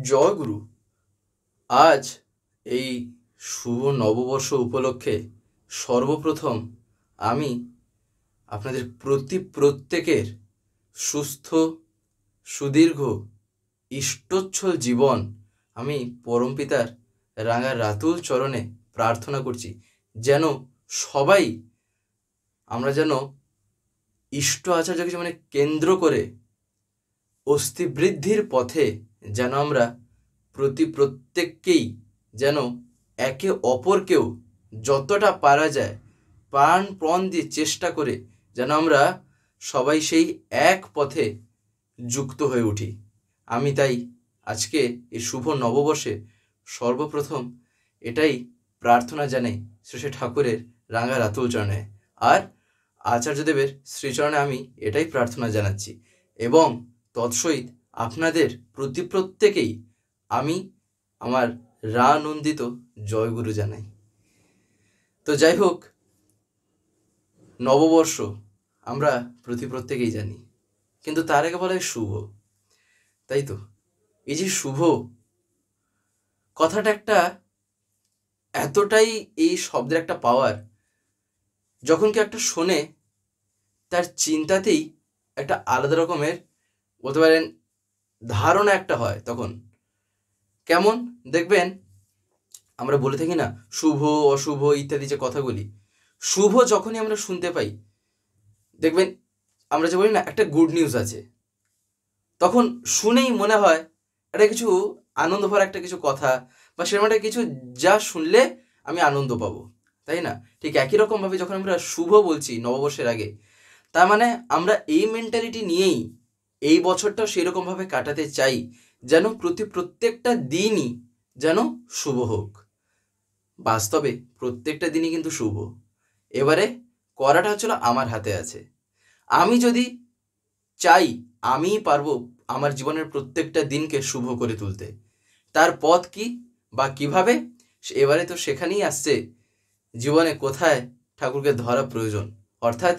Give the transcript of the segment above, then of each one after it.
জয় গুরু। আজ এই শুভ নববর্ষ উপলক্ষে সর্বপ্রথম আমি আপনাদের প্রত্যেকের সুস্থ সুদীর্ঘ ইষ্টচ্ছল জীবন আমি পরমপিতার রাঙা রাতুল চরণে প্রার্থনা করছি, যেন সবাই আমরা যেন ইষ্ট আচার্যকে যেমন কেন্দ্র করে অস্থিবৃদ্ধির পথে যেন আমরা প্রত্যেককেই যেন একে অপরকেও যতটা পারা যায় প্রাণ দিয়ে চেষ্টা করে যেন আমরা সবাই সেই এক পথে যুক্ত হয়ে উঠি। আমি তাই আজকে এই শুভ নববর্ষে সর্বপ্রথম এটাই প্রার্থনা জানাই শ্রী ঠাকুরের রাঙা রাতুল চরণে, আর আচার্যদেবের শ্রীচরণে আমি এটাই প্রার্থনা জানাচ্ছি, এবং তৎসহিত আপনাদের প্রত্যেকেই আমি আমার রানন্দিত জয়গুরু জানাই। তো যাই হোক, নববর্ষ আমরা প্রত্যেকেই জানি, কিন্তু তার আগে বলা হয় শুভ, তাই তো? এই যে শুভ কথাটা একটা এতটাই এই শব্দের একটা পাওয়ার, যখন কি একটা শোনে তার চিন্তাতেই একটা আলাদা রকমের বলতে পারেন ধারণা একটা হয়। তখন কেমন দেখবেন, আমরা বলে থাকি না শুভ অশুভ ইত্যাদি যে কথাগুলি, শুভ যখনই আমরা শুনতে পাই দেখবেন আমরা যে বলি না একটা গুড নিউজ আছে, তখন শুনেই মনে হয় একটা কিছু আনন্দ ভরা একটা কিছু কথা বা সেরকম একটা কিছু যা শুনলে আমি আনন্দ পাবো, তাই না? ঠিক একই রকমভাবে যখন আমরা শুভ বলছি নববর্ষের আগে, তার মানে আমরা এই মেন্টালিটি নিয়েই এই বছরটাও সেরকমভাবে কাটাতে চাই যেন প্রত্যেকটা দিনই যেন শুভ হোক। বাস্তবে প্রত্যেকটা দিনই কিন্তু শুভ, এবারে করাটা হচ্ছিল আমার হাতে আছে। আমি যদি চাই আমিই পারবো আমার জীবনের প্রত্যেকটা দিনকে শুভ করে তুলতে। তার পথ কি বা কিভাবে, এবারে তো সেখানেই আসছে জীবনে কোথায় ঠাকুরকে ধরা প্রয়োজন, অর্থাৎ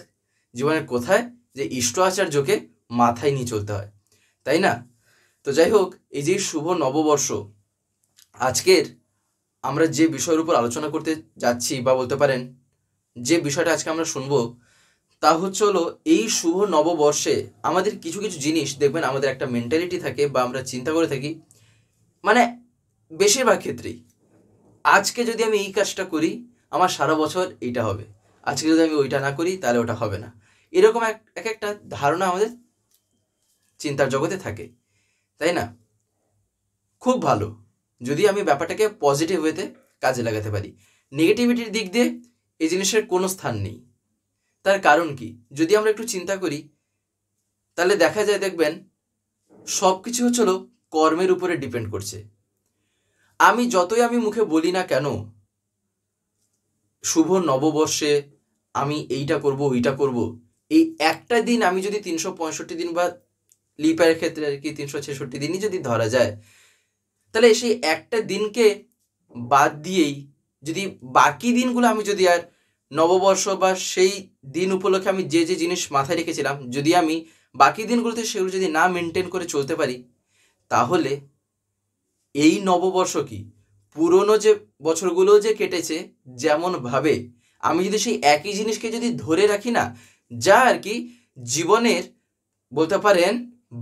জীবনের কোথায় যে ইষ্ট আচার্যকে মাথায় নিয়ে চলতে হয়, তাই না? তো যাই হোক, এই যে শুভ নববর্ষ, আজকের আমরা যে বিষয়ের উপর আলোচনা করতে যাচ্ছি বা বলতে পারেন যে বিষয়টা আজকে আমরা শুনবো, তা হচ্ছে হলো এই শুভ নববর্ষে আমাদের কিছু কিছু জিনিস দেখবেন আমাদের একটা মেন্টালিটি থাকে বা আমরা চিন্তা করে থাকি, মানে বেশিরভাগ ক্ষেত্রেই আজকে যদি আমি এই কাজটা করি আমার সারা বছর এইটা হবে, আজকে যদি আমি ওইটা না করি তাহলে ওটা হবে না, এরকম এক একটা ধারণা আমাদের চিন্তার জগতে থাকে, তাই না? খুব ভালো যদি আমি ব্যাপারটাকে পজিটিভ ওয়েতে কাজে লাগাতে পারি, নেগেটিভিটির দিক দিয়ে এই জিনিসের কোনো স্থান নেই। তার কারণ কি, যদি আমরা একটু চিন্তা করি তাহলে দেখা যায় দেখবেন সব কিছু হচ্ছিল কর্মের উপরে ডিপেন্ড করছে। আমি মুখে বলি না কেন শুভ নববর্ষে আমি এইটা করব ওইটা করব, এই একটা দিন আমি যদি 365 দিন বা লিপারের ক্ষেত্রে আর কি 366 দিনই যদি ধরা যায়, তাহলে সেই একটা দিনকে বাদ দিয়েই যদি বাকি দিনগুলো আমি যদি আর নববর্ষ বা সেই দিন উপলক্ষে আমি যে যে জিনিস মাথায় রেখেছিলাম যদি আমি বাকি দিনগুলোতে সেগুলো যদি না মেনটেন করে চলতে পারি, তাহলে এই নববর্ষ কি পুরনো যে বছরগুলো যে কেটেছে যেমনভাবে আমি যদি সেই একই জিনিসকে যদি ধরে রাখি না, যা আর কি জীবনের বলতে পারেন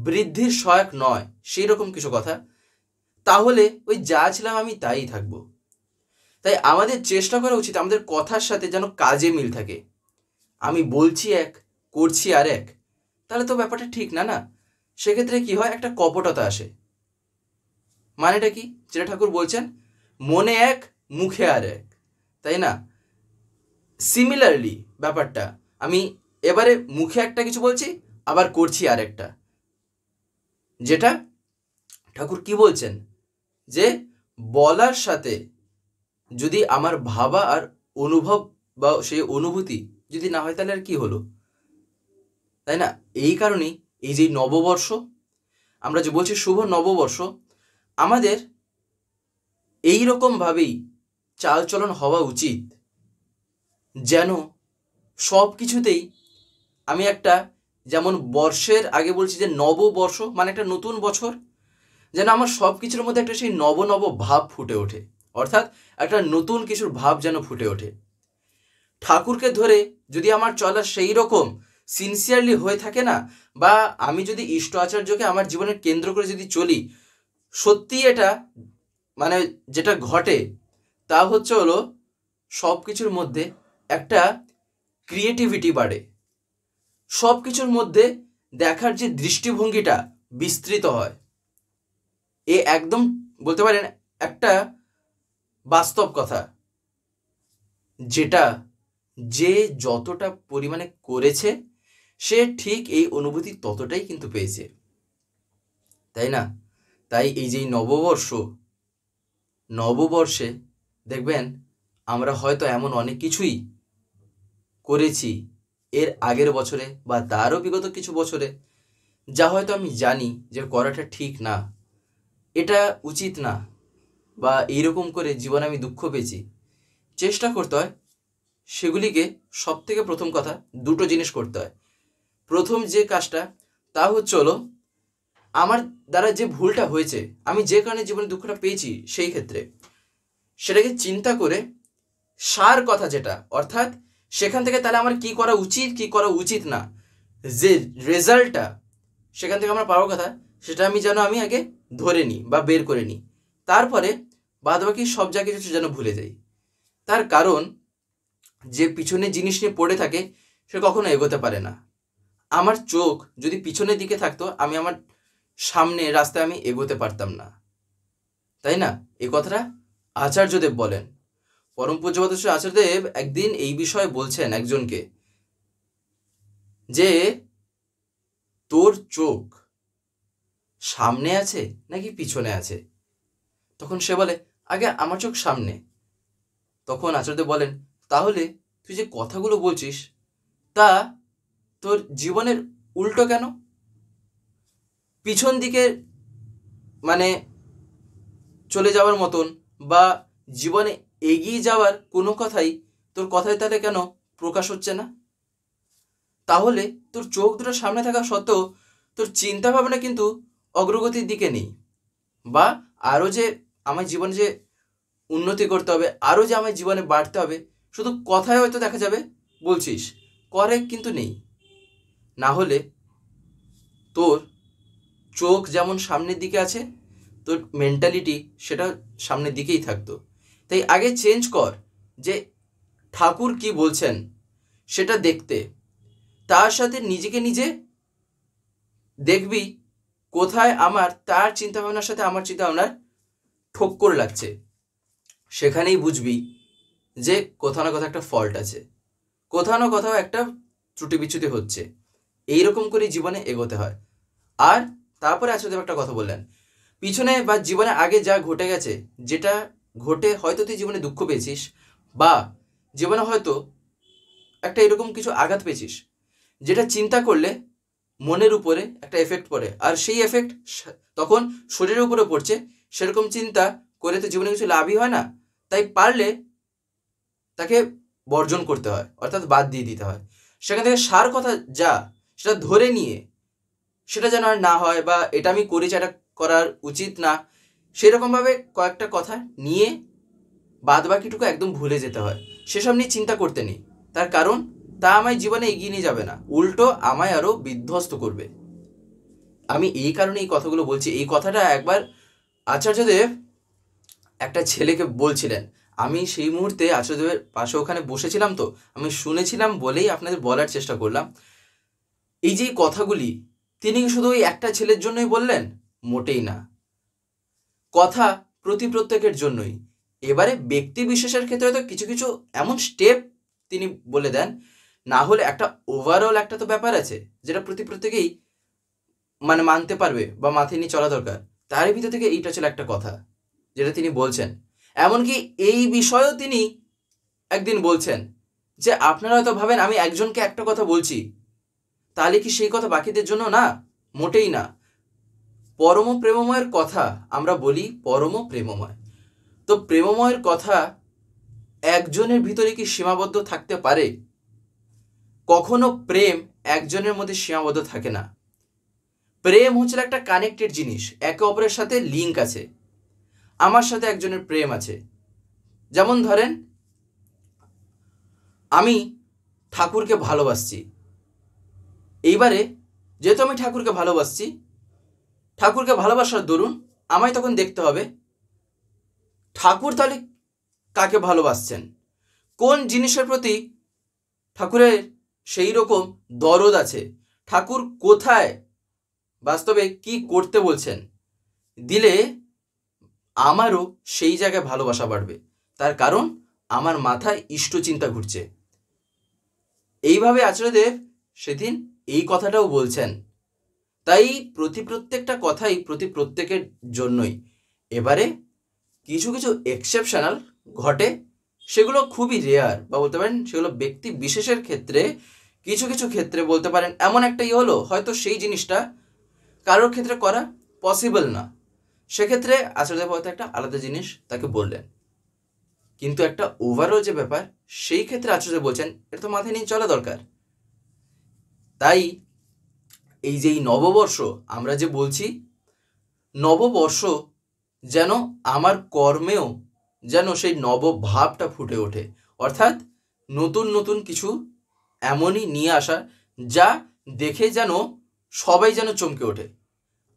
বৃদ্ধির সহায়ক নয় সেই রকম কিছু কথা, তাহলে ওই যা ছিলাম আমি তাই থাকবো। তাই আমাদের চেষ্টা করা উচিত আমাদের কথার সাথে যেন কাজে মিল থাকে। আমি বলছি এক, করছি আর এক, তাহলে তো ব্যাপারটা ঠিক না, না? সেক্ষেত্রে কি হয়, একটা কপটতা আসে। মানেটা কি, যেটা ঠাকুর বলছেন মনে এক মুখে আর এক, তাই না? সিমিলারলি ব্যাপারটা আমি এবারে মুখে একটা কিছু বলছি আবার করছি আর একটা, যেটা ঠাকুর কি বলছেন যে বলার সাথে যদি আমার ভাবা আর অনুভব বা সেই অনুভূতি যদি না হয় তাহলে আর কি হলো, তাই না? এই কারণেই এই যে নববর্ষ আমরা যে বলছি শুভ নববর্ষ, আমাদের এই রকমভাবেই চালচলন হওয়া উচিত যেন সব কিছুতেই আমি একটা, যেমন বর্ষের আগে বলছি যে নববর্ষ মানে একটা নতুন বছর, যেন আমার সব কিছুর মধ্যে একটা সেই নব নব ভাব ফুটে ওঠে, অর্থাৎ একটা নতুন কিছুর ভাব যেন ফুটে ওঠে। ঠাকুরকে ধরে যদি আমার চলা সেই রকম সিনসিয়ারলি হয়ে থাকে না, বা আমি যদি ইষ্ট আচার্যকে আমার জীবনের কেন্দ্র করে যদি চলি, সত্যি এটা মানে যেটা ঘটে তা হলো সব কিছুর মধ্যে একটা ক্রিয়েটিভিটি বাড়ে, সব কিছুর মধ্যে দেখার যে দৃষ্টিভঙ্গিটা বিস্তৃত হয়। এ একদম বলতে পারেন একটা বাস্তব কথা, যেটা যে যতটা পরিমাণে করেছে সে ঠিক এই অনুভূতি ততটাই কিন্তু পেয়েছে, তাই না? তাই এই যে নববর্ষে দেখবেন আমরা হয়তো এমন অনেক কিছুই করেছি এর আগের বছরে বা তারও বিগত কিছু বছরে, যা হয়তো আমি জানি যে করাটা ঠিক না, এটা উচিত না, বা এইরকম করে জীবনে আমি দুঃখ পেয়েছি। চেষ্টা করতে হয় সেগুলিকে, সব থেকে প্রথম কথা দুটো জিনিস করতে হয়। প্রথম যে কাজটা তা হলো আমার দ্বারা যে ভুলটা হয়েছে, আমি যে কারণে জীবনে দুঃখটা পেয়েছি, সেই ক্ষেত্রে সেটাকে চিন্তা করে সার কথা যেটা, অর্থাৎ সেখান থেকে তাহলে আমার কি করা উচিত কি করা উচিত না, যে রেজাল্টটা সেখান থেকে আমার পাওয়ার কথা, সেটা আমি আগে ধরে নিই বা বের করে নিই। তারপরে বাদবাকি সব যা কিছু যেন ভুলে যাই। তার কারণ যে পিছনে জিনিস নিয়ে পড়ে থাকে সে কখনো এগোতে পারে না। আমার চোখ যদি পিছনের দিকে থাকতো, আমি আমার সামনে রাস্তায় আমি এগোতে পারতাম না, তাই না? এই কথাটা আচার্যদেব বলেন। পরম পূজ্যপাদ শ্রী আচার্যদেব একদিন এই বিষয়ে বলছেন একজনকে, যে তোর চোখ সামনে আছে নাকি পিছনে আছে? তখন সে বলে, আগে আমার চোখ সামনে। তখন আচার্যদেব বলেন, তাহলে তুই যে কথাগুলো বলছিস তা তোর জীবনের উল্টো কেন? পিছন দিকে মানে চলে যাওয়ার মতন বা জীবনে এগিয়ে যাওয়ার কোনো কথাই তোর কথায় তাহলে কেন প্রকাশ হচ্ছে না? তাহলে তোর চোখ দুটো সামনে থাকা সত্ত্বেও তোর চিন্তা ভাবনা কিন্তু অগ্রগতির দিকে নেই, বা আরও যে আমার জীবনে যে উন্নতি করতে হবে, আরও যে আমার জীবনে বাড়তে হবে, শুধু কথায় হয়তো দেখা যাবে বলছিস, করে কিন্তু নেই। না হলে তোর চোখ যেমন সামনের দিকে আছে, তোর মেন্টালিটি সেটা সামনের দিকেই থাকতো। তাই আগে চেঞ্জ কর, যে ঠাকুর কি বলছেন সেটা দেখতে, তার সাথে নিজেকে নিজে দেখবি কোথায় আমার তার চিন্তাভাবনার সাথে আমার চিন্তাভাবনার ঠক্কর লাগছে। সেখানেই বুঝবি যে কোথাও না কোথাও একটা ফল্ট আছে, কোথাও না কোথাও একটা ত্রুটি বিচ্যুতি হচ্ছে। এইরকম করে জীবনে এগোতে হয়। আর তারপরে আচার্যদেব একটা কথা বললেন, পিছনে বা জীবনে আগে যা ঘটে গেছে, যেটা ঘটে হয়তো তুই জীবনে দুঃখ পেয়েছিস, বা জীবনে হয়তো একটা এরকম কিছু আঘাত পেয়েছিস, যেটা চিন্তা করলে মনের উপরে একটা এফেক্ট পড়ে, আর সেই এফেক্ট তখন শরীরের উপরে পড়ছে। সেরকম চিন্তা করে তো জীবনে কিছু লাভই হয় না। তাই পারলে তাকে বর্জন করতে হয়, অর্থাৎ বাদ দিয়ে দিতে হয়। সেখান থেকে সার কথা যা, সেটা ধরে নিয়ে সেটা যেন আর না হয়, বা এটা আমি করেছি, এটা করার উচিত না, সেরকমভাবে কয়েকটা কথা নিয়ে বাদ বাকিটুকু একদম ভুলে যেতে হয়। সেসব নিয়ে চিন্তা করতে নেই, তার কারণ তা আমায় জীবনে এগিয়ে নিয়ে যাবে না, উল্টো আমায় আরও বিধ্বস্ত করবে। আমি এই কারণে এই কথাগুলো বলছি। এই কথাটা একবার আচার্যদেব একটা ছেলেকে বলছিলেন, আমি সেই মুহূর্তে আচার্যদেবের পাশে ওখানে বসেছিলাম, তো আমি শুনেছিলাম বলেই আপনাদের বলার চেষ্টা করলাম। এই যে কথাগুলি তিনি শুধু ওই একটা ছেলের জন্যই বললেন, মোটেই না। কথা প্রত্যেকের জন্যই। এবারে ব্যক্তি বিশেষের ক্ষেত্রে তো কিছু কিছু এমন স্টেপ তিনি বলে দেন, না হলে একটা ওভারঅল একটা তো ব্যাপার আছে যেটা প্রত্যেকেই মানতে পারবে বা মাথায় নিয়ে চলা দরকার। তারই ভিতর থেকে এইটা ছিল একটা কথা যেটা তিনি বলছেন। এমনকি এই বিষয়েও তিনি একদিন বলছেন যে আপনারা হয়তো ভাবেন আমি একজনকে একটা কথা বলছি, তাহলে কি সেই কথা বাকিদের জন্য না? মোটেই না। পরম প্রেমময়ের কথা আমরা বলি পরম প্রেমময়, তো প্রেমময়ের কথা একজনের ভিতরে কি সীমাবদ্ধ থাকতে পারে? কখনো প্রেম একজনের মধ্যে সীমাবদ্ধ থাকে না। প্রেম হচ্ছে একটা কানেক্টেড জিনিস, একে অপরের সাথে লিঙ্ক আছে। আমার সাথে একজনের প্রেম আছে, যেমন ধরেন আমি ঠাকুরকে ভালোবাসছি। এইবারে যেহেতু আমি ঠাকুরকে ভালোবাসছি, ঠাকুরকে ভালোবাসার দরুন আমায় তখন দেখতে হবে ঠাকুর তাহলে কাকে ভালোবাসছেন, কোন জিনিসের প্রতি ঠাকুরের সেই রকম দরদ আছে, ঠাকুর কোথায় বাস্তবে কি করতে বলছেন, দিলে আমারও সেই জায়গায় ভালোবাসা বাড়বে। তার কারণ আমার মাথায় ইষ্ট চিন্তা ঘুরছে। এইভাবে আচার্যদেব সেদিন এই কথাটাও বলছেন। তাই প্রত্যেকটা কথাই প্রত্যেকের জন্যই। এবারে কিছু কিছু এক্সেপশনাল ঘটে, সেগুলো খুবই রেয়ার, বা বলতে পারেন সেগুলো ব্যক্তি বিশেষের ক্ষেত্রে, কিছু কিছু ক্ষেত্রে বলতে পারেন এমন একটা হলো হয়তো সেই জিনিসটা কারোর ক্ষেত্রে করা পসিবল না, সেক্ষেত্রে আচার্যদেব হয়তো একটা আলাদা জিনিস তাকে বললেন। কিন্তু একটা ওভারঅল যে ব্যাপার, সেই ক্ষেত্রে আচার্যদেব বলছেন এটা তো মাথায় নিয়ে চলা দরকার। তাই এই যে নববর্ষ আমরা যে বলছি, নববর্ষ যেন আমার কর্মেও যেন সেই নবভাবটা ফুটে ওঠে, অর্থাৎ নতুন নতুন কিছু এমনই নিয়ে আসা যা দেখে যেন সবাই যেন চমকে ওঠে।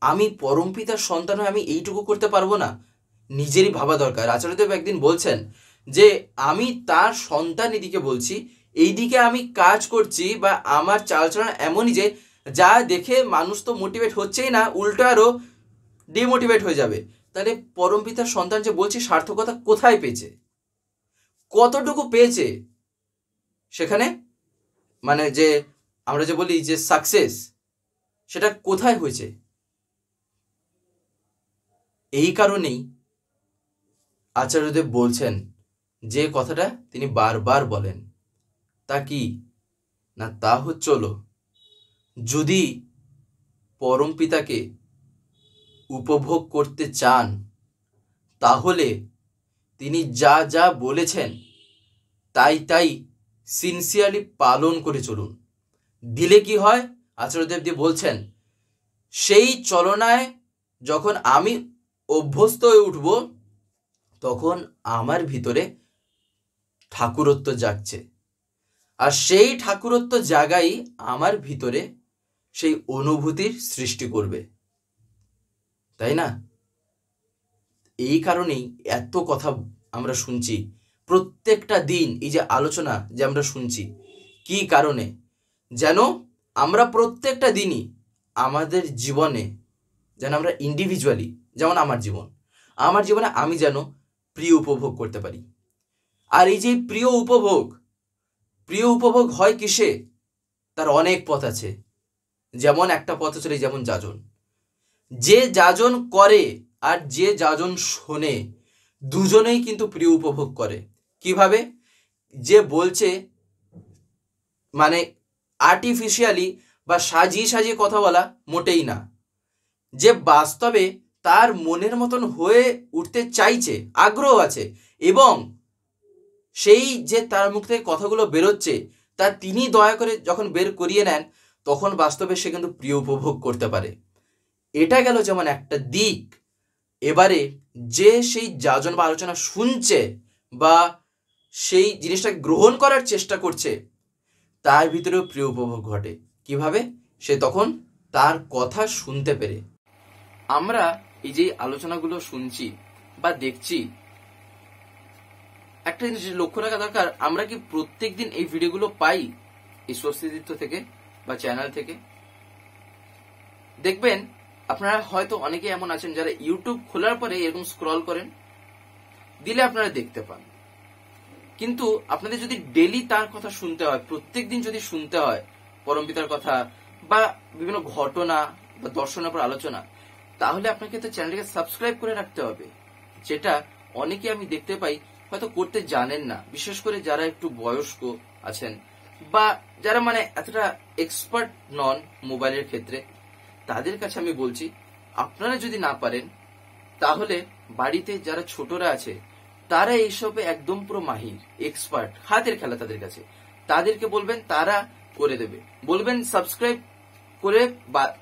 আমি পরমপিতার সন্তান হয়ে আমি এইটুকু করতে পারবো না, নিজেরই ভাবা দরকার। আচার্যদেব একদিন বলছেন যে আমি তার সন্তান এদিকে বলছি, এইদিকে আমি কাজ করছি, বা আমার চালচলন এমনই যে যা দেখে মানুষ তো মোটিভেট হচ্ছেই না, উল্টো আরও ডিমোটিভেট হয়ে যাবে। তাহলে পরমপিতার সন্তান যে বলছি সার্থকতা কোথায় পেয়েছে, কতটুকু পেয়েছে, সেখানে মানে যে আমরা যে বলি যে সাকসেস, সেটা কোথায় হয়েছে। এই কারণেই আচার্যদেব বলছেন যে কথাটা তিনি বারবার বলেন, তা কি না, তা হচ্ছে হলো যদি পরমপিতাকে উপভোগ করতে চান তাহলে তিনি যা যা বলেছেন তাই সিনসিয়ারলি পালন করে চলুন। দিলে কি হয়, আচার্যদেব দিয়ে বলছেন সেই চলনায় যখন আমি অভ্যস্ত হয়ে উঠব, তখন আমার ভিতরে ঠাকুরত্ব জাগছে, আর সেই ঠাকুরত্ব জাগাই আমার ভিতরে সেই অনুভূতির সৃষ্টি করবে, তাই না? এই কারণেই এত কথা আমরা শুনছি প্রত্যেকটা দিন, এই যে আলোচনা যে আমরা শুনছি, কি কারণে, যেন আমরা প্রত্যেকটা দিনই আমাদের জীবনে যেন আমরা ইন্ডিভিজুয়ালি, যেমন আমার জীবনে আমি যেন প্রিয় উপভোগ করতে পারি। আর এই যে প্রিয় উপভোগ হয় কিসে, তার অনেক পথ আছে। যেমন একটা পথ হচ্ছে যেমন যাজন, যে যাজন করে আর যে যাজন শোনে, দুজনেই কিন্তু প্রিয় উপভোগ করে। কিভাবে? যে বলছে মানে আর্টিফিশিয়ালি বা সাজিয়ে কথা বলা মোটেই না, যে বাস্তবে তার মনের মতন হয়ে উঠতে চাইছে, আগ্রহ আছে, এবং সেই যে তার মুখ থেকে কথাগুলো বেরোচ্ছে তা তিনি দয়া করে যখন বের করিয়ে নেন, তখন বাস্তবে সে কিন্তু প্রিয় উপভোগ করতে পারে। এটা গেল যেমন একটা দিক। এবারে যে সেই যাজন বা আলোচনা শুনছে বা সেই জিনিসটাকে গ্রহণ করার চেষ্টা করছে, তার ভিতরেও প্রিয় উপভোগ ঘটে। কিভাবে? সে তখন তার কথা শুনতে পেরে। আমরা এই যে আলোচনাগুলো শুনছি বা দেখছি, একটা জিনিস লক্ষ্য রাখা দরকার, আমরা কি প্রত্যেক দিন এই ভিডিওগুলো পাই এই স্বস্তিতীর্থ থেকে বা চ্যানেল থেকে? দেখবেন আপনারা হয়তো অনেকে এমন আছেন যারা ইউটিউব খোলার পরে এরকম স্ক্রল করেন, দিলে আপনারা দেখতে পান। কিন্তু আপনাদের যদি ডেলি তার কথা শুনতে হয়, প্রত্যেক দিন যদি শুনতে হয় পরমপিতার কথা বা বিভিন্ন ঘটনা বা দর্শনের উপর আলোচনা, তাহলে আপনাকে তো চ্যানেলটাকে সাবস্ক্রাইব করে রাখতে হবে, যেটা অনেকে আমি দেখতে পাই হয়তো করতে জানেন না। বিশেষ করে যারা একটু বয়স্ক আছেন বা যারা মানে এতটা এক্সপার্ট নন মোবাইলের ক্ষেত্রে, তাদের কাছে আমি বলছি আপনারা যদি না পারেন তাহলে বাড়িতে যারা ছোটরা আছে তারা এইসবে একদম পুরো মাহির, এক্সপার্ট, হাতের খেলা তাদের কাছে, তাদেরকে বলবেন, তারা করে দেবে। বলবেন সাবস্ক্রাইব করে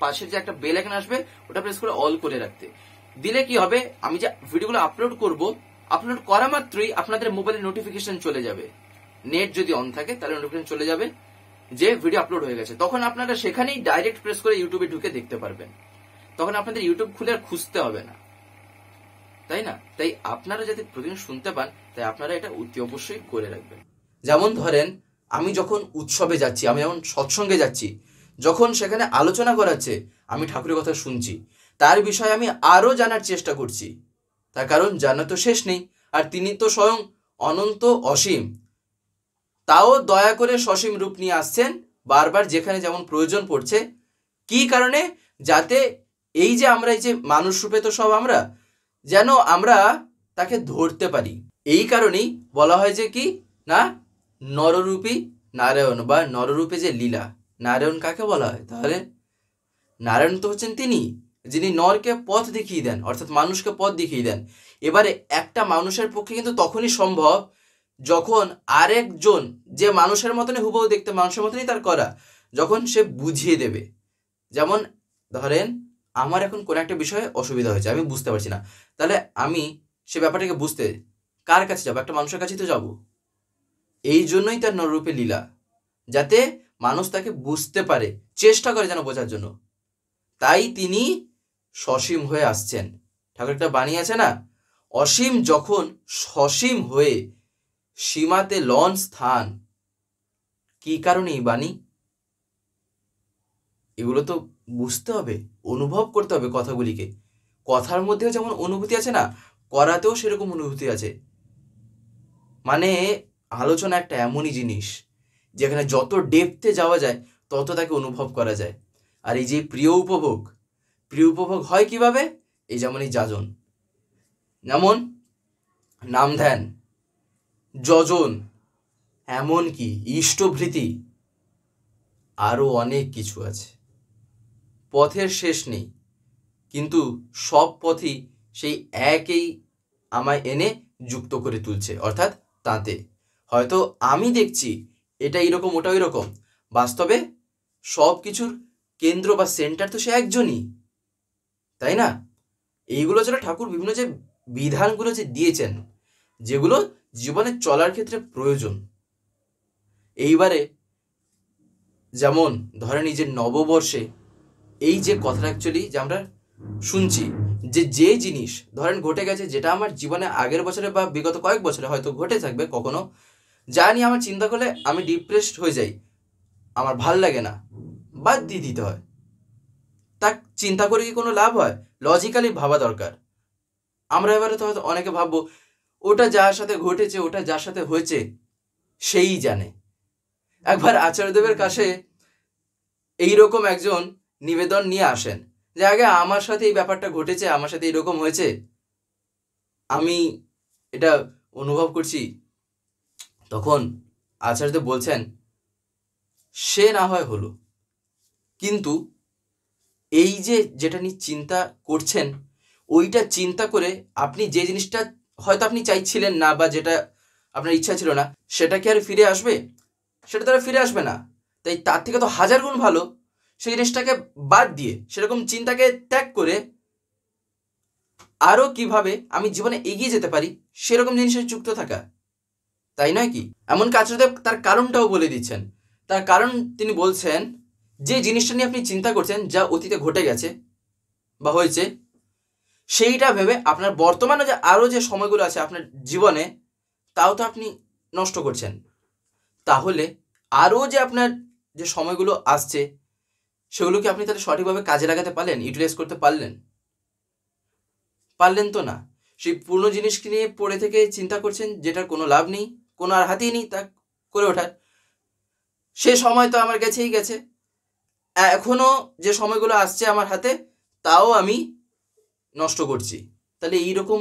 পাশের যে একটা বেল আইকন আসবে ওটা প্রেস করে অল করে রাখতে। দিলে কি হবে, আমি যে ভিডিওগুলো আপলোড করব, আপলোড করা মাত্রই আপনাদের মোবাইলে নোটিফিকেশন চলে যাবে। নেট যদি অন থাকে তাহলে নোটিফিকেশন চলে যাবে যে ভিডিও আপলোড হয়ে গেছে। তখন আপনারা সেখানেই ডাইরেক্ট প্রেস করে ইউটিউবে ঢুকে দেখতে পারবেন। তখন আপনাদের ইউটিউব খুলে আর খুঁজতে হবে না, তাই না? তাই আপনারা যাতে প্রতিদিন শুনতে পান, তাই আপনারা এটা অতি অবশ্যই করে রাখবেন। যেমন ধরেন, আমি যখন উৎসবে যাচ্ছি, আমি যেমন সৎসঙ্গে যাচ্ছি, যখন সেখানে আলোচনা করাচ্ছে, আমি ঠাকুরের কথা শুনছি, তার বিষয়ে আমি আরো জানার চেষ্টা করছি। তার কারণ জানার তো শেষ নেই, আর তিনি তো স্বয়ং অনন্ত অসীম, তাও দয়া করে সসীম রূপ নিয়ে আসছেন বারবার যেখানে যেমন প্রয়োজন পড়ছে। কি কারণে? যাতে এই যে আমরা, এই যে মানুষ রূপে তো সব আমরা, যেন আমরা তাকে ধরতে পারি। এই কারণেই বলা হয় যে কি না, নররূপী নারায়ণ, বা নররূপে যে লীলা। নারায়ণ কাকে বলা হয় তাহলে? নারায়ণ তো হচ্ছেন তিনি যিনি নরকে পথ দেখিয়ে দেন, অর্থাৎ মানুষকে পথ দেখিয়ে দেন। এবারে একটা মানুষের পক্ষে কিন্তু তখনই সম্ভব যখন আরেকজন, যে মানুষের মতনই হুবহু দেখতে, মানুষের মতনই তার করা, যখন সে বুঝিয়ে দেবে। যেমন ধরেন, আমার এখন কোনো একটা বিষয়ে অসুবিধা হয়েছে, আমি বুঝতে পারছি না, তাহলে আমি সে ব্যাপারটাকে বুঝতে কার কাছে যাবো? একটা মানুষের কাছেই তো যাবো। এই জন্যই তার নররূপে লীলা, যাতে মানুষ তাকে বুঝতে পারে, চেষ্টা করে যেন বোঝার জন্য। তাই তিনি সসীম হয়ে আসছেন। ঠাকুর একটা বাণী আছে না, অসীম যখন সসীম হয়ে সীমাতে লন স্থান। কি কারণে এই বাণী? এগুলো তো বুঝতে হবে, অনুভব করতে হবে কথাগুলিকে। কথার মধ্যেও যেমন অনুভূতি আছে না, করাতেও সেরকম অনুভূতি আছে। মানে আলোচনা একটা এমনই জিনিস যেখানে যত ডেপথে যাওয়া যায় তত তাকে অনুভব করা যায়। আর এই যে প্রিয় উপভোগ হয় কিভাবে? এই যেমন এই যাজন, যেমন নাম ধ্যান, যজন, এমনকি ইষ্টভৃতি, আরো অনেক কিছু আছে। পথের শেষ নেই, কিন্তু সব পথই সেই একই আমায় এনে যুক্ত করে তুলছে, অর্থাৎ তাতে। হয়তো আমি দেখছি এটা এইরকম, ওটা ওই রকম, বাস্তবে সব কিছুর কেন্দ্র বা সেন্টার তো সে একজনই, তাই না? এইগুলো যেন ঠাকুর বিভিন্ন যে বিধানগুলো যে দিয়েছেন, যেগুলো জীবনে চলার ক্ষেত্রে প্রয়োজন। এইবারে যেমন ধরেন, এই যে নববর্ষে এই যে কথাটা অ্যাকচুয়ালি যে আমরা শুনছি, যে জিনিস ধরেন ঘটে গেছে, যেটা আমার জীবনে আগের বছরে বা বিগত কয়েক বছরে হয়তো ঘটে থাকবে কখনো, যা নিয়ে আমার চিন্তা করলে আমি ডিপ্রেসড হয়ে যাই, আমার ভাল লাগে না, বাদ দিয়ে দিতে হয়। তা চিন্তা করে কি কোনো লাভ হয়? লজিক্যালি ভাবা দরকার। আমরা এবারে তো হয়তো অনেকে ভাববো ওটা যার সাথে ঘটেছে, ওটা যার সাথে হয়েছে সেই জানে। একবার আচার্যদেবের কাছে এইরকম একজন নিবেদন নিয়ে আসেন যে আগে আমার সাথে এই ব্যাপারটা ঘটেছে, আমার সাথে এইরকম হয়েছে, আমি এটা অনুভব করছি। তখন আচার্যদেব বলছেন, সে না হয় হলো, কিন্তু এই যে যেটা নিয়ে চিন্তা করছেন, ওইটা চিন্তা করে আপনি যে জিনিসটা হয়তো আপনি চাইছিলেন না, বা যেটা আপনার ইচ্ছা ছিল না, সেটা কি আর ফিরে আসবে? সেটা তো আর ফিরে আসবে না। তাই তার থেকে তো হাজার গুণ ভালো সেই জিনিসটাকে বাদ দিয়ে, সেরকম চিন্তাকে ত্যাগ করে আরো কিভাবে আমি জীবনে এগিয়ে যেতে পারি সেরকম জিনিসের যুক্ত থাকা, তাই নয় কি? এমন আচার্যদেব তার কারণটাও বলে দিচ্ছেন। তার কারণ তিনি বলছেন, যে জিনিসটা নিয়ে আপনি চিন্তা করছেন, যা অতীতে ঘটে গেছে বা হয়েছে, সেইটা ভেবে আপনার বর্তমানে যে আরো যে সময়গুলো আছে আপনার জীবনে, তাও তো আপনি নষ্ট করছেন। তাহলে আরো যে আপনার যে সময়গুলো আসছে, সেগুলোকে আপনি তাহলে সঠিকভাবে কাজে লাগাতে পারলেন, ইউটিলাইজ করতে পারলেন? পারলেন তো না। সেই পুরনো জিনিসকে নিয়ে পড়ে থেকে চিন্তা করছেন, যেটার কোনো লাভ নেই, কোনো আর হাতেই নেই তা করে ওঠার। সে সময় তো আমার গেছেই গেছে, এখনো যে সময়গুলো আসছে আমার হাতে, তাও আমি নষ্ট করছি। তাহলে এইরকম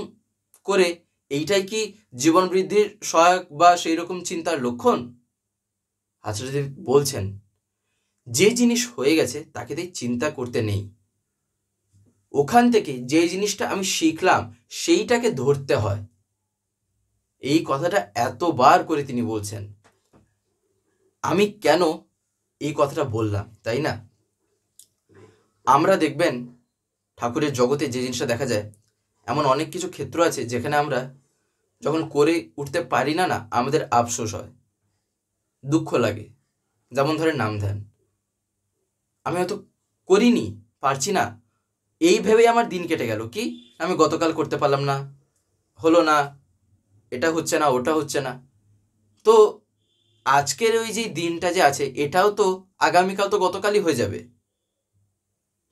করে এইটাই কি জীবন বৃদ্ধির সহায়ক বা সেই রকম চিন্তার লক্ষণ? আচার্যদেব বলছেন, যে জিনিস হয়ে গেছে তাকে তাই চিন্তা করতে নেই, ওখান থেকে যে জিনিসটা আমি শিখলাম সেইটাকে ধরতে হয়। এই কথাটা এতবার করে তিনি বলছেন। আমি কেন এই কথাটা বললাম, তাই না? আমরা দেখবেন ঠাকুরের জগতে যে জিনিসটা দেখা যায়, এমন অনেক কিছু ক্ষেত্র আছে যেখানে আমরা যখন করে উঠতে পারি না, আমাদের আফসোস হয়, দুঃখ লাগে। যেমন ধরেন নাম ধ্যান, আমি হয়তো করিনি, পারছি না, এই ভেবেই আমার দিন কেটে গেল। কি, আমি গতকাল করতে পারলাম না, হলো না, এটা হচ্ছে না, ওটা হচ্ছে না। তো আজকের ওই যে দিনটা যে আছে, এটাও তো আগামীকাল তো গতকালই হয়ে যাবে,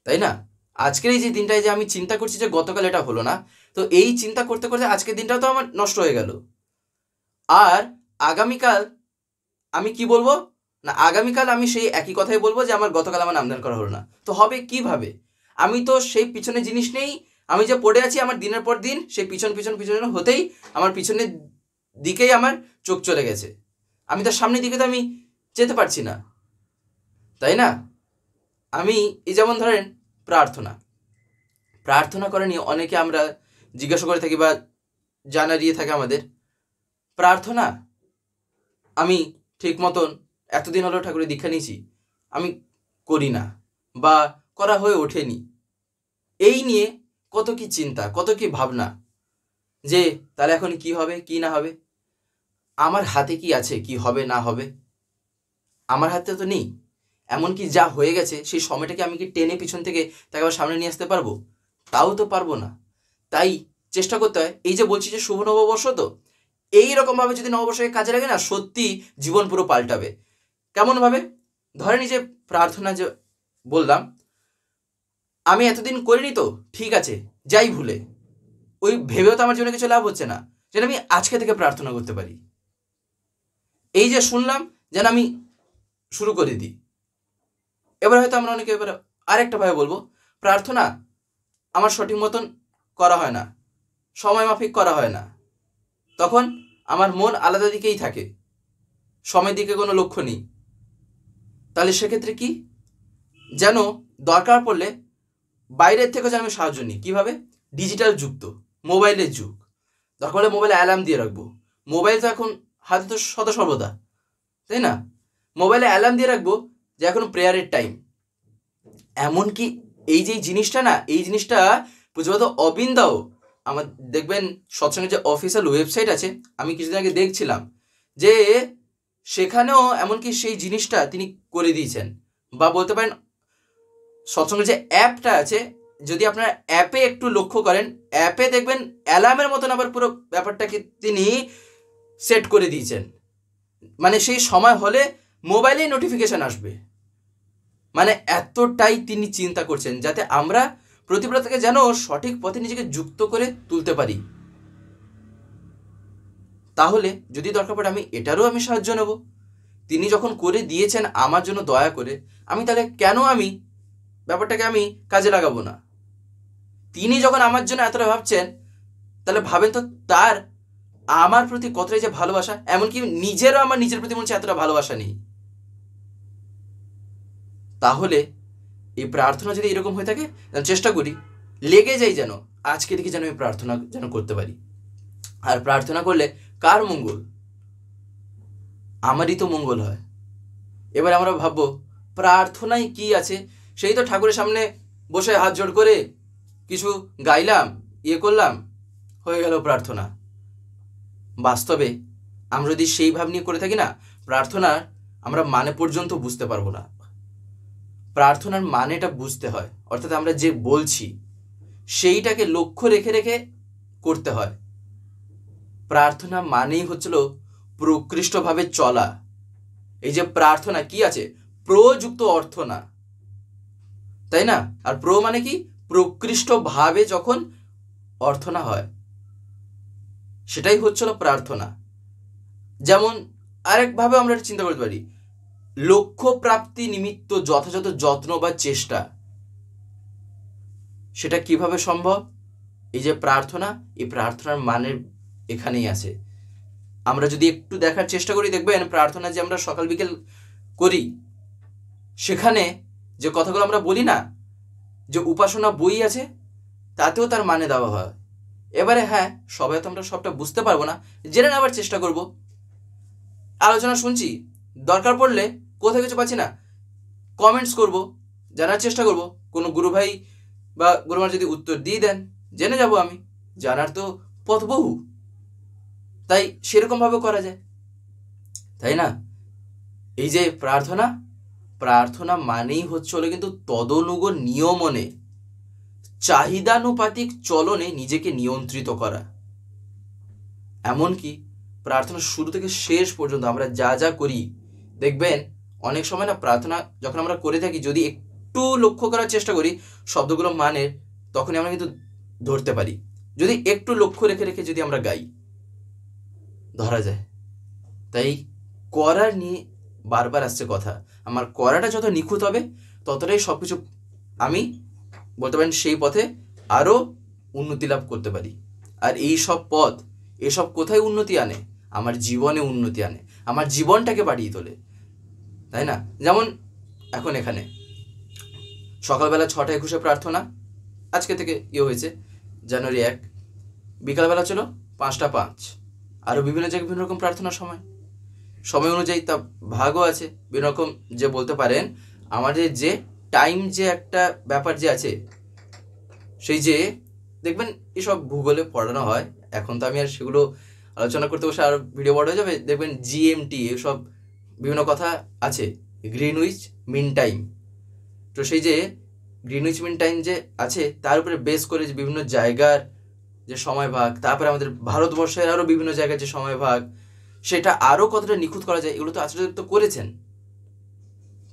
তাই না? আজকের এই যে দিনটায় যে আমি চিন্তা করছি যে গতকাল এটা হলো না, তো এই চিন্তা করতে করতে আজকের দিনটাও তো আমার নষ্ট হয়ে গেল। আর আগামীকাল আমি কি বলবো না, আগামীকাল আমি সেই একই কথাই বলবো যে আমার গতকাল আমার নামদান করা হলো না। তো হবে কিভাবে? আমি তো সেই পিছনে জিনিস নেই, আমি যে পড়ে আছি আমার দিনের পর দিন সেই পিছন পিছন পিছন হতেই আমার পিছনের দিকেই আমার চোখ চলে গেছে, আমি তার সামনের দিকে তো আমি যেতে পারছি না, তাই না? আমি এই যেমন ধরেন প্রার্থনা, প্রার্থনা করে নিয়ে অনেকে আমরা জিজ্ঞাসা করে থাকি বা জানা দিয়ে থাকে আমাদের, প্রার্থনা আমি ঠিক মতন এতদিন হলো ঠাকুরের দীক্ষা নিয়েছি, আমি করি না বা করা হয়ে ওঠেনি। এই নিয়ে কত কি চিন্তা, কত কি ভাবনা, যে তাহলে এখন কি হবে কি না হবে। আমার হাতে কি আছে কি হবে না হবে? আমার হাতে তো নেই। এমনকি যা হয়ে গেছে সেই সময়টাকে আমি কি টেনে পিছন থেকে তাকে আবার সামনে নিয়ে আসতে পারবো? তাও তো পারবো না। তাই চেষ্টা করতে হয়, এই যে বলছি যে শুভ নববর্ষ, তো এইরকমভাবে যদি নববর্ষকে কাজে লাগে না, সত্যি জীবন পুরো পাল্টাবে। কেমনভাবে? ধরেন এই যে প্রার্থনা যে বললাম, আমি এতদিন করিনি, তো ঠিক আছে, যাই ভুলে, ওই ভেবেও তো আমার জীবনে কিছু লাভ হচ্ছে না, যেন আমি আজকে থেকে প্রার্থনা করতে পারি। এই যে শুনলাম, যেন আমি শুরু করে দিই। এবার হয়তো আমরা অনেকে এবার আরেকটা ভাবে বলবো, প্রার্থনা আমার সঠিক মতন করা হয় না, সময় মাফিক করা হয় না, তখন আমার মন আলাদা দিকেই থাকে, সময়ের দিকে কোনো লক্ষ্য নেই। তাহলে সেক্ষেত্রে কি, যেন দরকার পড়লে বাইরের থেকে যেন আমি সাহায্য নিই। কীভাবে? ডিজিটাল যুক্ত মোবাইলের যুগ, দরকার হলে মোবাইলে অ্যালার্ম দিয়ে রাখবো। মোবাইল তো এখন হাতে তো সদা সর্বদা, তাই না? মোবাইলে অ্যালার্ম দিয়ে রাখবো যে এখন প্রেয়ারের টাইম। এমনকি এই যে জিনিসটা না, এই জিনিসটা পুজোবাদ অবিন্দাও আমার দেখবেন সৎসঙ্গের যে অফিসিয়াল ওয়েবসাইট আছে, আমি কিছুদিন আগে দেখছিলাম যে সেখানেও এমনকি সেই জিনিসটা তিনি করে দিয়েছেন। বা বলতে পারেন সৎসঙ্গের যে অ্যাপটা আছে, যদি আপনারা অ্যাপে একটু লক্ষ্য করেন, অ্যাপে দেখবেন অ্যালার্মের মতন আবার পুরো ব্যাপারটাকে তিনি সেট করে দিয়েছেন। মানে সেই সময় হলে মোবাইলেই নোটিফিকেশান আসবে। মানে এতটাই তিনি চিন্তা করছেন যাতে আমরা প্রতিব্রতকে যেন সঠিক পথে নিজেকে যুক্ত করে তুলতে পারি। তাহলে যদি দরকার পড়ে আমি এটারও আমি সাহায্য নেব। তিনি যখন করে দিয়েছেন আমার জন্য দয়া করে, আমি তাহলে কেন আমি ব্যাপারটাকে আমি কাজে লাগাবো না? তিনি যখন আমার জন্য এতটা ভাবছেন, তাহলে ভাবেন তো তার আমার প্রতি কতটাই যে ভালোবাসা। এমনকি নিজেরও আমার নিজের প্রতি মনে হচ্ছে এতটা ভালোবাসা নেই। তাহলে এই প্রার্থনা যদি এরকম হয়ে থাকে, চেষ্টা করি লেগে যাই যেন আজকে থেকে যেন আমি প্রার্থনা যেন করতে পারি। আর প্রার্থনা করলে কার মঙ্গল? আমারই তো মঙ্গল হয়। এবার আমরা ভাববো প্রার্থনায় কি আছে, সেই তো ঠাকুরের সামনে বসে হাত জোড় করে কিছু গাইলাম, ইয়ে করলাম, হয়ে গেল প্রার্থনা। বাস্তবে আমরা যদি সেই ভাব নিয়ে করে থাকি না, প্রার্থনার আমরা মানে পর্যন্ত বুঝতে পারবো না। প্রার্থনার মানেটা বুঝতে হয়, অর্থাৎ আমরা যে বলছি সেইটাকে লক্ষ্য রেখে রেখে করতে হয়। প্রার্থনা মানেই হচ্ছিল প্রকৃষ্টভাবে চলা। এই যে প্রার্থনা কি আছে, প্রযুক্ত অর্থ না, তাই না? আর প্র মানে কি, প্রকৃষ্টভাবে যখন অর্থনা হয়, সেটাই হচ্ছিল প্রার্থনা। যেমন আরেকভাবে আমরা চিন্তা করতে পারি, লক্ষ্য প্রাপ্তি নিমিত্ত যথাযথ যত্ন বা চেষ্টা, সেটা কিভাবে সম্ভব? এই যে প্রার্থনা, এই প্রার্থনার মানের এখানেই আছে। আমরা যদি একটু দেখার চেষ্টা করি, দেখবেন প্রার্থনা যে আমরা সকাল বিকেল করি, সেখানে যে কথাগুলো আমরা বলি না, যে উপাসনা বই আছে, তাতেও তার মানে দেওয়া হয়। এবারে হ্যাঁ, সবাই তো আমরা সবটা বুঝতে পারবো না, জেনে নেওয়ার চেষ্টা করব। আলোচনা শুনছি, দরকার পড়লে কোথাও কিছু পাচ্ছি না, কমেন্টস করব, জানার চেষ্টা করব। কোনো গুরু ভাই বা গুরুমা যদি উত্তর দিয়ে দেন, জেনে যাব আমি। জানার তো পথ বহু, তাই সেরকমভাবে করা যায়, তাই না? এই যে প্রার্থনা, প্রার্থনা মানেই হলো কিন্তু তদনুগ নিয়মনে, চাহিদানুপাতিক চলনে নিজেকে নিয়ন্ত্রিত করা। এমনকি প্রার্থনার শুরু থেকে শেষ পর্যন্ত আমরা যা যা করি, দেখবেন অনেক সময় না প্রার্থনা যখন আমরা করে থাকি, যদি একটু লক্ষ্য করার চেষ্টা করি শব্দগুলো মানের, তখনই আমরা কিন্তু ধরতে পারি। যদি একটু লক্ষ্য রেখে রেখে যদি আমরা গাই, ধরা যায়। তাই করার নিয়ে বারবার আসছে কথা। আমার করাটা যত নিখুঁত হবে, ততটাই সব কিছু আমি বলতে পারেন সেই পথে আরও উন্নতি লাভ করতে পারি। আর এই সব পথ, এসব কোথায় উন্নতি আনে? আমার জীবনে উন্নতি আনে, আমার জীবনটাকে বাড়িয়ে তোলে, তাই না? যেমন এখন এখানে সকালবেলা 6:21 প্রার্থনা, আজকে থেকে হয়েছে জানুয়ারি 1। বিকালবেলা ছিল 5:05। আরও বিভিন্ন জায়গায় বিভিন্ন রকম প্রার্থনার সময় অনুযায়ী তা ভাগও আছে বিভিন্ন রকম। যে বলতে পারেন আমাদের যে টাইম যে একটা ব্যাপার যে আছে, সেই যে দেখবেন এসব ভূগোলে পড়ানো হয়। এখন তো আমি আর সেগুলো আলোচনা করতে বসে আর ভিডিও বড় হয়ে যাবে। দেখবেন GMT এসব বিভিন্ন কথা আছে, গ্রিনউইচ মিন টাইম। তো সেই যে গ্রিনউইচ মিন টাইম যে আছে, তার উপরে বেস করে যে বিভিন্ন জায়গার যে সময় ভাগ, তারপরে আমাদের ভারতবর্ষের আরও বিভিন্ন জায়গার যে সময় ভাগ, সেটা আরও কতটা নিখুঁত করা যায়, এগুলো তো আচার্য তো করেছেন।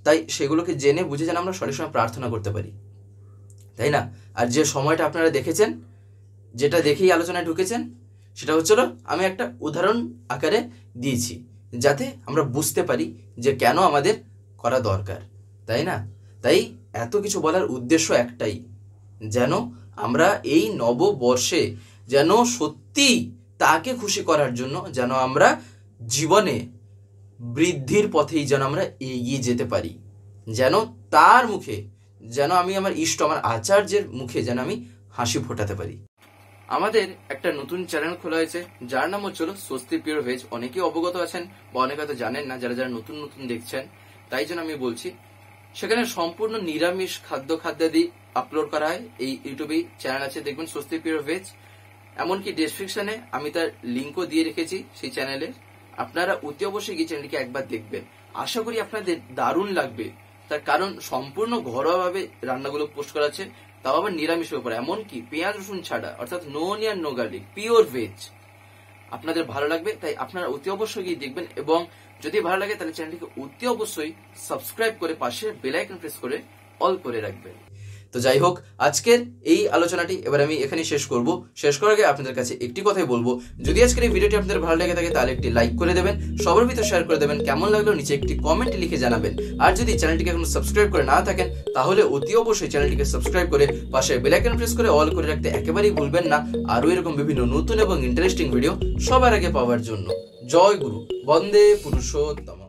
তাই সেগুলোকে জেনে বুঝে যেন আমরা সঠিক সময় প্রার্থনা করতে পারি, তাই না? আর যে সময়টা আপনারা দেখেছেন, যেটা দেখেই আলোচনায় ঢুকেছেন, সেটা হচ্ছিল আমি একটা উদাহরণ আকারে দিয়েছি, যাতে আমরা বুঝতে পারি যে কেন আমাদের করা দরকার, তাই না? তাই এত কিছু বলার উদ্দেশ্য একটাই, যেন আমরা এই নববর্ষে যেন সত্যি তাকে খুশি করার জন্য যেন আমরা জীবনে বৃদ্ধির পথেই যেন আমরা এগিয়ে যেতে পারি, যেন তার মুখে, যেন আমি আমার ইষ্ট, আমার আচার্যের মুখে যেন আমি হাসি ফোটাতে পারি। আমাদের একটা নতুন চ্যানেল খোলা হয়েছে, যার নাম হচ্ছিল স্বস্তি পিওর ভেজ। অনেকেই অবগত আছেন বা অনেকে হয়তো জানেন না, যারা যারা নতুন নতুন দেখছেন, তাই জন্য আমি বলছি। সেখানে সম্পূর্ণ নিরামিষ খাদ্যাদি আপলোড করা হয়। এই ইউটিউবেই চ্যানেল আছে, দেখবেন স্বস্তি পিওর ভেজ। এমনকি ডেসক্রিপশনে আমি তার লিঙ্কও দিয়ে রেখেছি সেই চ্যানেলের। আপনারা অতি অবশ্যই গিয়ে চ্যানেলটিকে একবার দেখবেন। আশা করি আপনাদের দারুণ লাগবে, তার কারণ সম্পূর্ণ ঘরোয়াভাবে রান্নাগুলো পোস্ট করা আছে, তাও আবার নিরামিষের উপর, এমনকি পেঁয়াজ রসুন ছাড়া, অর্থাৎ no onion no garlic, pure veg. আপনাদের ভালো লাগবে, তাই আপনারা অতি অবশ্যই গিয়ে দেখবেন। এবং যদি ভালো লাগে তাহলে চ্যানেলটিকে অতি অবশ্যই সাবস্ক্রাইব করে পাশে বেল আইকন প্রেস করে অল করে রাখবেন। তো যাই হোক, আজকের এই আলোচনাটি এবার আমি এখানেই শেষ করব। শেষ করার আগে আপনাদের কাছে একটি কথাই বলবো, যদি আজকের এই ভিডিওটি আপনাদের ভালো লেগে থাকে তাহলে একটি লাইক করে দেবেন, সবার ভিতরে শেয়ার করে দেবেন, কেমন লাগলো নিচে একটি কমেন্ট লিখে জানাবেন। আর যদি চ্যানেলটিকে এখনো সাবস্ক্রাইব করে না থাকেন, তাহলে অতি অবশ্যই চ্যানেলটিকে সাবস্ক্রাইব করে পাশে বেল আইকন প্রেস করে অল করে রাখতে একেবারেই ভুলবেন না, আরও এরকম বিভিন্ন নতুন এবং ইন্টারেস্টিং ভিডিও সবার আগে পাওয়ার জন্য। জয় গুরু, বন্দে পুরুষোত্তম।